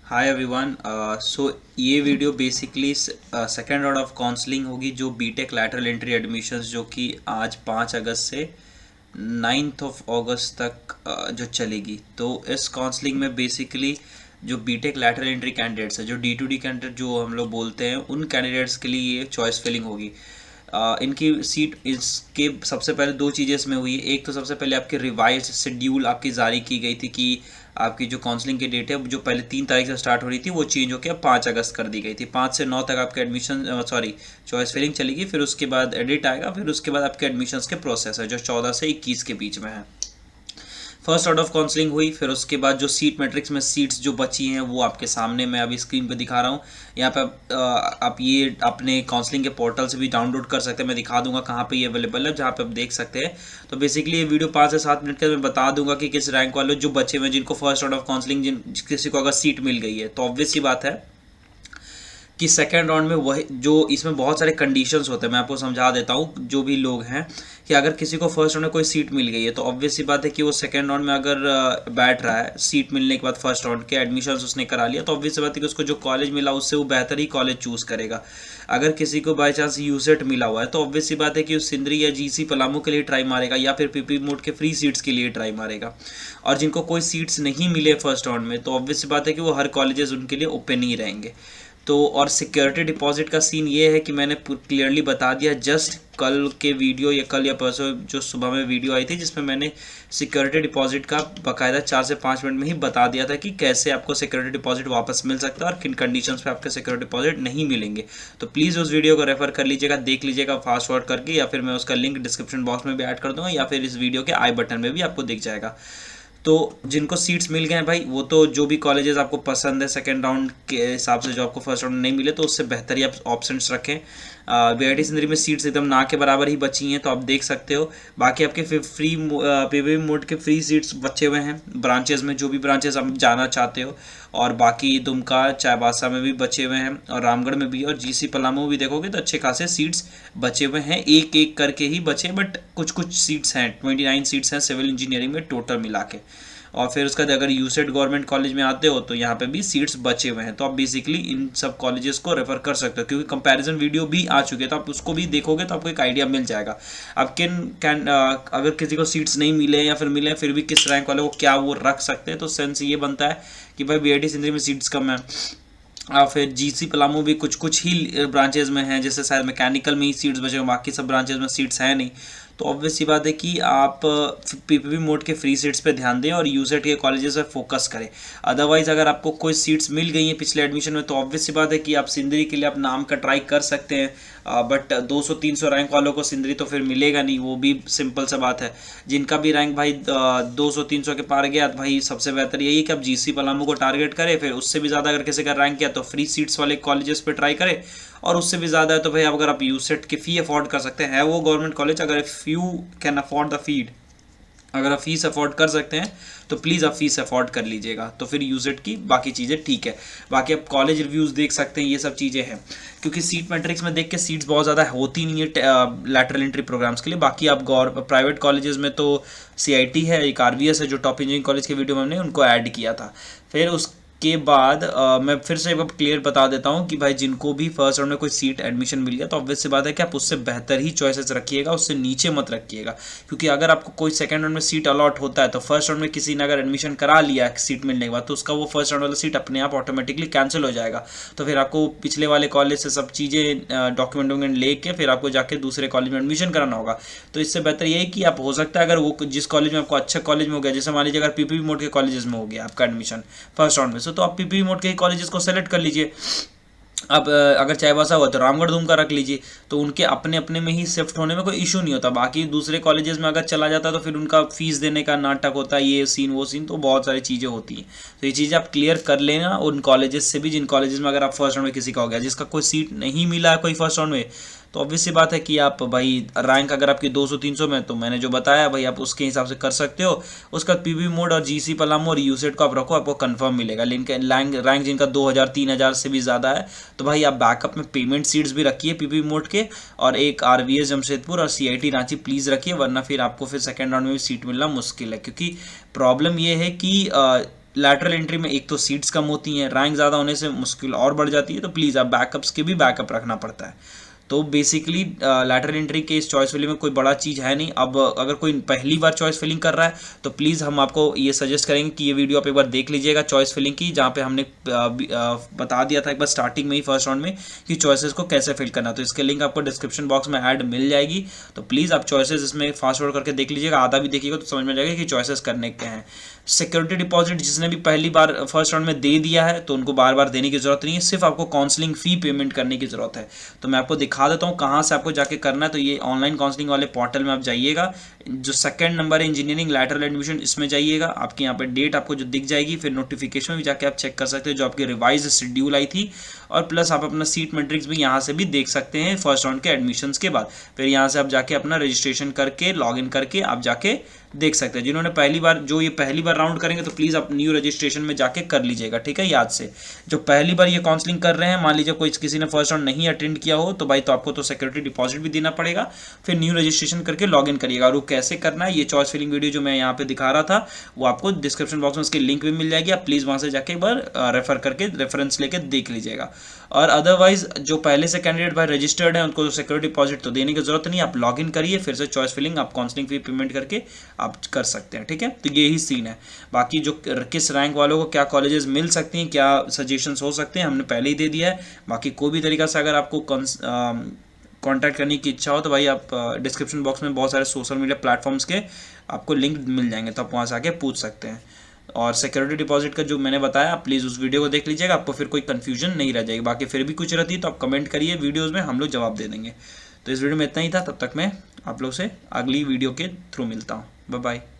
हाय everyone. So ये video basically second round of counselling होगी जो बीटेक लैटरल एंट्री एडमिशन्स जो कि आज 5 अगस्त से 9 ऑफ अगस्त तक जो चलेगी। तो इस काउंसलिंग में बेसिकली जो बीटेक लैटरल एंट्री कैंडिडेट्स है, जो D2D कैंडिडेट जो हम लोग बोलते हैं, उन कैंडिडेट्स के लिए ये चॉइस फिलिंग होगी। इनकी सीट इसके सबसे पहले दो चीज़ें इसमें हुई। एक तो सबसे पहले आपकी रिवाइज शेड्यूल आपकी जारी की गई थी कि आपकी जो काउंसलिंग की डेट है जो पहले 3 तारीख से स्टार्ट हो रही थी वो चेंज होकर 5 अगस्त कर दी गई थी। 5 से 9 तक आपके एडमिशन चॉइस फिलिंग चलेगी, फिर उसके बाद एडिट आएगा, फिर उसके बाद आपके एडमिशन्स के प्रोसेस है जो 14 से 21 के बीच में है। फर्स्ट राउंड ऑफ काउंसलिंग हुई, फिर उसके बाद जो सीट मैट्रिक्स में सीट्स जो बची हैं वो आपके सामने मैं अभी स्क्रीन पे दिखा रहा हूँ। यहाँ पे आप ये अपने काउंसलिंग के पोर्टल से भी डाउनलोड कर सकते हैं। मैं दिखा दूंगा कहाँ पे ये अवेलेबल है, जहाँ पे आप देख सकते हैं। तो बेसिकली ये वीडियो 5 से 7 मिनट का मैं बता दूंगा कि किस रैंक वाले जो बचे हुए हैं, जिनको फर्स्ट राउंड ऑफ काउंसलिंग किसी को अगर सीट मिल गई है, तो ऑब्वियस सी बात है कि सेकेंड राउंड में वही जो इसमें बहुत सारे कंडीशंस होते हैं। मैं आपको समझा देता हूँ जो भी लोग हैं कि अगर किसी को फर्स्ट राउंड में कोई सीट मिल गई है तो ऑब्वियस सी बात है कि वो सेकेंड राउंड में अगर बैठ रहा है सीट मिलने के बाद, फर्स्ट राउंड के एडमिशन्स उसने करा लिया, तो ऑब्वियस सी बात है कि उसको जो कॉलेज मिला उससे वो बेहतर ही कॉलेज चूज़ करेगा। अगर किसी को बाई चांस यूसेट मिला हुआ है तो ऑब्वियस सी बात है कि उस सिंदरी या जीसी पलामू के लिए ट्राई मारेगा या फिर पीपी मोड के फ्री सीट्स के लिए ट्राई मारेगा। और जिनको कोई सीट्स नहीं मिले फर्स्ट राउंड में तो ऑब्वियस सी बात है कि वो हर कॉलेजेस उनके लिए ओपन ही रहेंगे। तो और सिक्योरिटी डिपॉजिट का सीन ये है कि मैंने क्लियरली बता दिया जस्ट कल के वीडियो या कल या परसों जो सुबह में वीडियो आई थी जिसमें मैंने सिक्योरिटी डिपॉजिट का बाकायदा 4 से 5 मिनट में ही बता दिया था कि कैसे आपको सिक्योरिटी डिपॉजिट वापस मिल सकता है और किन कंडीशंस पे आपके सिक्योरिटी डिपॉजिट नहीं मिलेंगे। तो प्लीज़ उस वीडियो को रेफर कर लीजिएगा, देख लीजिएगा फास्ट फॉरवर्ड करके, या फिर मैं उसका लिंक डिस्क्रिप्शन बॉक्स में भी ऐड कर दूंगा या फिर इस वीडियो के आई बटन में भी आपको दिख जाएगा। तो जिनको सीट्स मिल गए हैं भाई, वो तो जो भी कॉलेजेस आपको पसंद है सेकेंड राउंड के हिसाब से, जो आपको फर्स्ट राउंड नहीं मिले तो उससे बेहतर ही आप ऑप्शंस रखें। बीआईटी सिंदरी में सीट्स एकदम ना के बराबर ही बची हैं तो आप देख सकते हो। बाकी आपके फ्री पीवीपी मोड के फ्री सीट्स बचे हुए हैं ब्रांचेस में, जो भी ब्रांचेस आप जाना चाहते हो। और बाकी दुमका चाईबासा में भी बचे हुए हैं और रामगढ़ में भी, और जीसी पलामू में भी देखोगे तो अच्छे खासे सीट्स बचे हुए हैं। एक एक करके ही बचे, बट कुछ कुछ सीट्स हैं, 29 सीट्स हैं सिविल इंजीनियरिंग में टोटल मिला के। और फिर उसके बाद अगर यूसेट गवर्नमेंट कॉलेज में आते हो तो यहाँ पे भी सीट्स बचे हुए हैं। तो आप बेसिकली इन सब कॉलेजेस को रेफर कर सकते हो, क्योंकि कंपैरिजन वीडियो भी आ चुके हैं तो आप उसको भी देखोगे तो आपको एक आइडिया मिल जाएगा। अब अगर किसी को सीट्स नहीं मिले या फिर मिले फिर भी किस रैंक वाले को क्या वो रख सकते हैं। तो सेंस ये बनता है कि भाई बीआईटी सिंदरी में सीट्स कम है, फिर जीसी पलामू भी कुछ कुछ ही ब्रांचेज में हैं, जैसे शायद मैकेनिकल में ही सीट्स बचे हैं, बाकी सब ब्रांचेज में सीट्स हैं नहीं। तो ऑब्वियस सी बात है कि आप पीपीपी मोड के फ्री सीट्स पे ध्यान दें और यूसेट के कॉलेजेस पे फोकस करें। अदरवाइज अगर आपको कोई सीट्स मिल गई हैं पिछले एडमिशन में तो ऑब्वियस सी बात है कि आप सिंदरी के लिए आप नाम का ट्राई कर सकते हैं, बट 200-300 रैंक वालों को सिंदरी तो फिर मिलेगा नहीं, वो भी सिंपल सा बात है। जिनका भी रैंक भाई 200-300 के पार गया तो भाई सबसे बेहतर यही कि आप जीसी पलामू को टारगेट करें, फिर उससे भी ज़्यादा अगर किसी का रैंक किया तो फ्री सीट्स वाले कॉलेजेस पे ट्राई करें, और उससे भी ज़्यादा है तो भाई अगर आप यूसेट की फ़ी अफोर्ड कर सकते हैं, वो गवर्नमेंट कॉलेज, अगर if you can afford the feed, अगर आप फीस अफोर्ड कर सकते हैं तो प्लीज़ आप फीस अफोर्ड कर लीजिएगा। तो फिर यूसेट की बाकी चीज़ें ठीक है, बाकी आप कॉलेज रिव्यूज़ देख सकते हैं, ये सब चीज़ें हैं। क्योंकि सीट मैट्रिक्स में देख के सीट्स बहुत ज़्यादा होती नहीं है लैटरल एंट्री प्रोग्राम्स के लिए। बाकी आप प्राइवेट कॉलेजेस में तो सीआईटी है, एक आरवीएस है जो टॉप इंजीनियरिंग कॉलेज के वीडियो में हमने उनको ऐड किया था। फिर उसके बाद मैं फिर से एक बार क्लियर बता देता हूँ कि भाई जिनको भी फर्स्ट राउंड में कोई सीट एडमिशन मिल गया तो ऑब्वियस सी बात है कि आप उससे बेहतर ही चॉइसेस रखिएगा, उससे नीचे मत रखिएगा। क्योंकि अगर आपको कोई सेकंड राउंड में सीट अलॉट होता है तो फर्स्ट राउंड में किसी ने अगर एडमिशन करा लिया सीट मिलने के बाद तो उसका वो फर्स्ट राउंड वाला सीट अपने आप ऑटोमेटिकली कैंसिल हो जाएगा। तो फिर आपको पिछले वाले कॉलेज से सब चीज़ें डॉक्यूमेंट वॉक्यूमेंट लेके फिर आपको जाके दूसरे कॉलेज में एडमिशन कराना होगा। तो इससे बेहतर यही कि आप हो सकता है अगर वो जिस कॉलेज में आपको अच्छा कॉलेज में हो गया, जैसे मान लीजिए अगर पीपीपी मोड के कॉलेजेस में हो गया आपका एडमिशन फर्स्ट राउंड में से, तो आप पीपीपी मोड के कॉलेजेस को सेलेक्ट कर लीजिए। अब अगर चाईबासा हुआ तो रामगढ़ दुमका रख लीजिए, तो उनके अपने अपने में ही शिफ्ट होने में कोई इशू नहीं होता। बाकी दूसरे कॉलेजेस में अगर चला जाता तो फिर उनका फीस देने का नाटक होता है, ये सीन वो सीन, तो बहुत सारी चीज़ें होती हैं। तो ये चीज़ें आप क्लियर कर लेना उन कॉलेजेस से भी जिन कॉलेजेस में अगर आप फर्स्ट राउंड में किसी का हो गया, जिसका कोई सीट नहीं मिला है कोई फर्स्ट राउंड में, तो ऑब्वियस सी बात है कि आप भाई रैंक अगर आपकी 200-300 में, तो मैंने जो बताया भाई आप उसके हिसाब से कर सकते हो। उसका पीवी मोड और जीसी पलामू और यूसेट को आप रखो, आपको कंफर्म मिलेगा। लेकिन रैंक जिनका 2000-3000 से भी ज़्यादा है तो भाई आप बैकअप में पेमेंट सीट्स भी रखिए पीवी मोड के, और एक आरवीएस जमशेदपुर और सीआईटी रांची प्लीज़ रखिए, वरना फिर आपको फिर सेकेंड राउंड में भी सीट मिलना मुश्किल है। क्योंकि प्रॉब्लम ये है कि लैटरल एंट्री में एक तो सीट्स कम होती हैं, रैंक ज़्यादा होने से मुश्किल और बढ़ जाती है, तो प्लीज़ आप बैकअप्स के भी बैकअप रखना पड़ता है। तो बेसिकली लैटरल एंट्री के इस चॉइस फिलिंग में कोई बड़ा चीज़ है नहीं। अब अगर कोई पहली बार चॉइस फिलिंग कर रहा है तो प्लीज़ हम आपको ये सजेस्ट करेंगे कि ये वीडियो आप एक बार देख लीजिएगा चॉइस फिलिंग की, जहाँ पे हमने बता दिया था एक बार स्टार्टिंग में ही फर्स्ट राउंड में कि चॉइसेस को कैसे फिल करना। तो इसके लिंक आपको डिस्क्रिप्शन बॉक्स में ऐड मिल जाएगी, तो प्लीज़ आप चॉइसेस इसमें फास्ट फॉरवर्ड करके देख लीजिएगा, आधा भी देखिएगा तो समझ में जाएगा कि चॉइसेस करने के हैं। सिक्योरिटी डिपॉजिट जिसने भी पहली बार फर्स्ट राउंड में दे दिया है तो उनको बार बार देने की जरूरत नहीं है, सिर्फ आपको काउंसलिंग फी पेमेंट करने की जरूरत है। तो मैं आपको दिखा देता हूँ कहाँ से आपको जाके करना है। तो ये ऑनलाइन काउंसलिंग वाले पोर्टल में आप जाइएगा, जो सेकंड नंबर है इंजीनियरिंग लैटरल एडमिशन, इसमें जाइएगा, आपके यहाँ पे डेट आपको जो दिख जाएगी, फिर नोटिफिकेशन में भी जाके आप चेक कर सकते हो जो आपकी रिवाइज शेड्यूल आई थी, और प्लस आप अपना सीट मैट्रिक्स भी यहाँ से भी देख सकते हैं फर्स्ट राउंड के एडमिशन्स के बाद। फिर यहाँ से आप जाके अपना रजिस्ट्रेशन करके लॉगिन करके आप जाके देख सकते हैं। जिन्होंने पहली बार जो ये पहली बार राउंड करेंगे तो प्लीज़ आप न्यू रजिस्ट्रेशन में जाके कर लीजिएगा, ठीक है, याद से। जो पहली बार ये काउंसलिंग कर रहे हैं, मान लीजिए कोई किसी ने फर्स्ट राउंड नहीं अटेंड किया हो तो भाई तो आपको तो सिक्योरिटी डिपॉजिट भी देना पड़ेगा, फिर न्यू रजिस्ट्रेशन करके लॉगिन करिएगा। और वो कैसे करना है, ये चॉइस फिलिंग वीडियो जो मैं यहाँ पे दिखा रहा था वो आपको डिस्क्रिप्शन बॉक्स में उसकी लिंक भी मिल जाएगी, आप प्लीज़ वहाँ से जाके एक बार रेफर करके रेफरेंस लेके देख लीजिएगा। और अदरवाइज जो पहले से कैंडिडेट भाई रजिस्टर्ड है उनको सिक्योरिटी डिपॉजिट तो देने की जरूरत नहीं, आप लॉगिन करिए, फिर से चॉइस फिलिंग आप काउंसलिंग फी पेमेंट करके आप कर सकते हैं, ठीक है। तो ये ही सीन है। बाकी जो किस रैंक वालों को क्या कॉलेजेस मिल सकती हैं, क्या सजेशंस हो सकते हैं, हमने पहले ही दे दिया है। बाकी कोई भी तरीका से अगर आपको कॉन्टैक्ट करने की इच्छा हो तो भाई आप डिस्क्रिप्शन बॉक्स में बहुत सारे सोशल मीडिया प्लेटफॉर्म्स के आपको लिंक मिल जाएंगे, तो आप वहाँ से आके पूछ सकते हैं। और सिक्योरिटी डिपॉजिट का जो मैंने बताया आप प्लीज़ उस वीडियो को देख लीजिएगा, आपको फिर कोई कन्फ्यूजन नहीं रह जाएगी। बाकी फिर भी कुछ रहती है तो आप कमेंट करिए वीडियोज़ में, हम लोग जवाब दे देंगे। तो इस वीडियो में इतना ही था, तब तक मैं आप लोग से अगली वीडियो के थ्रू मिलता हूँ। Bye bye.